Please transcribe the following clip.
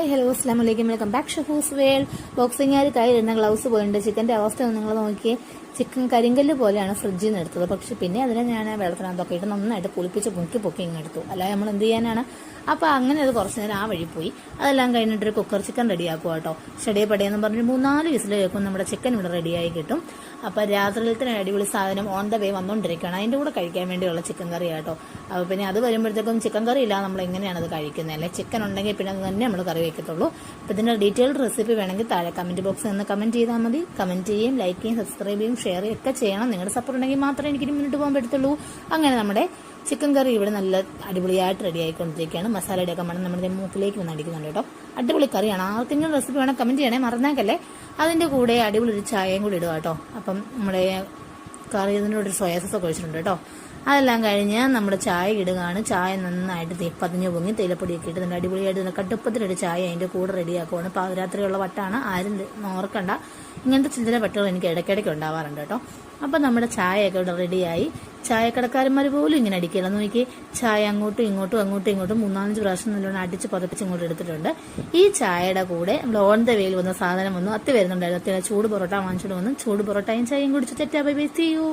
Hi hello അസ്സാം വലൈക്കും welcome back ഷഹൂസ് world. ബോക്സിംഗുകാർ കയ്യിലിരുന്ന ഗ്ലൗസ് പോയിട്ടുണ്ട്. ചിക്കൻ്റെ അവസ്ഥ ഒന്ന് നിങ്ങൾ നോക്കിയേ. ചിക്കൻ കരിങ്കല്ല് പോലെയാണ് ഫ്രിഡ്ജിൽ നിന്ന് എടുത്തത്. പക്ഷെ പിന്നെ അതിനെ ഞാൻ വെള്ളത്തിനകത്തൊക്കെ ഇട്ട് നന്നായിട്ട് കുളിപ്പിച്ച് പൊക്കി ഇങ്ങെടുത്തു. അല്ലാതെ നമ്മൾ എന്ത് ചെയ്യാനാണ്. അപ്പോൾ അങ്ങനെ അത് കുറച്ച് നേരം ആ വഴി പോയി. അതെല്ലാം കഴിഞ്ഞിട്ടൊരു കുക്കർ ചിക്കൻ റെഡിയാക്കുക കേട്ടോ. ഷടിയെ പടിയെന്ന് പറഞ്ഞൊരു 3-4 വിസിൽ കേൾക്കും നമ്മുടെ ചിക്കൻ ഇവിടെ റെഡിയായി കിട്ടും. അപ്പോൾ രാത്രിയിലത്തെ അടിപൊളി സാധനം ഓൺ ദ വേ വന്നുകൊണ്ടിരിക്കുകയാണ്. അതിൻ്റെ കൂടെ കഴിക്കാൻ വേണ്ടിയുള്ള ചിക്കൻ കറി കേട്ടോ. അപ്പോൾ പിന്നെ അത് വരുമ്പോഴത്തേക്കും ചിക്കൻ കറി ഇല്ല നമ്മൾ എങ്ങനെയാണ് അത് കഴിക്കുന്നത്, അല്ലെ ചിക്കൻ ഉണ്ടെങ്കിൽ പിന്നെ അത് തന്നെ നമ്മൾ കറി വയ്ക്കത്തുള്ളൂ. അപ്പോൾ ഇതിൻ്റെ ഡീറ്റെയിൽഡ് റെസിപ്പി വേണമെങ്കിൽ താഴെ കമൻറ്റ് ബോക്സിൽ നിന്ന് കമൻറ്റ് ചെയ്താൽ മതി. കമൻറ്റ് ചെയ്യും, ലൈക്ക് ചെയ്യും, സബ്സ്ക്രൈബ് ചെയ്യും, ഷെയർ ചെയ്യും ഒക്കെ ചെയ്യണം. നിങ്ങളുടെ സപ്പോർട്ട് ഉണ്ടെങ്കിൽ മാത്രമേ എനിക്ക് മുന്നോട്ട് പോകാൻ പറ്റത്തുള്ളൂ. അങ്ങനെ നമ്മുടെ ചിക്കൻ കറി ഇവിടെ നല്ല അടിപൊളിയായിട്ട് റെഡി ആയിക്കൊണ്ടിരിക്കുകയാണ്. മസാലയുടെ ഒക്കെ മണം നമ്മുടെ മൂക്കിലേക്ക് വന്ന് അടിക്കുന്നുണ്ട് കേട്ടോ. അടിപൊളി കറിയാണ്. ആർക്കെങ്കിലും റെസിപ്പി വേണം കമൻറ്റ് ചെയ്യണേ, മറന്നേക്കല്ലേ. അതിൻ്റെ കൂടെ അടിപൊളി ഒരു ചായയും കൂടി ഇടുക കേട്ടോ. അപ്പം നമ്മുടെ കറി ഇതിൻ്റെ കൂടെ ഒരു സോയാ സോസ് ഒക്കെ ഒഴിച്ചിട്ടുണ്ട് കേട്ടോ. അതെല്ലാം കഴിഞ്ഞ് നമ്മുടെ ചായ ഇടുകയാണ്. ചായ നന്നായിട്ട് പതിഞ്ഞു പൊങ്ങി തേയിലപ്പൊടിയൊക്കെ ഇട്ട് നല്ല അടിപൊളിയായിട്ട് കടുപ്പത്തിലൊരു ചായ അതിൻ്റെ കൂടെ റെഡിയാക്കുവാണ്. പാതിരാത്രിയുള്ള വട്ടാണ്, ആരും ഓർക്കണ്ട. ഇങ്ങനത്തെ ചില വട്ടുകൾ എനിക്ക് ഇടയ്ക്കിടയ്ക്ക് ഉണ്ടാവാറുണ്ട് കേട്ടോ. അപ്പം നമ്മുടെ ചായയൊക്കെ ഇവിടെ റെഡിയായി. ചായക്കടക്കാരന്മാർ പോലും ഇങ്ങനെ അടിക്കില്ല. നോക്കി ചായ അങ്ങോട്ടും ഇങ്ങോട്ടും 3-4 പ്രാവശ്യം നല്ലോണം അടിച്ച് പതപ്പിച്ച് ഇങ്ങോട്ട് എടുത്തിട്ടുണ്ട്. ഈ ചായയുടെ കൂടെ നമ്മൾ ഓൺ ദ വേയിൽ വന്ന സാധനം വന്നു. അത്തി വരുന്നുണ്ടായിരുന്നു. ചൂട് പൊറോട്ട വാങ്ങിച്ചിട്ട് വന്നു. ചൂട് പൊറോട്ടയും ചായയും കുടിച്ച് തെറ്റാ ബൈ ബൈ, സീ യു.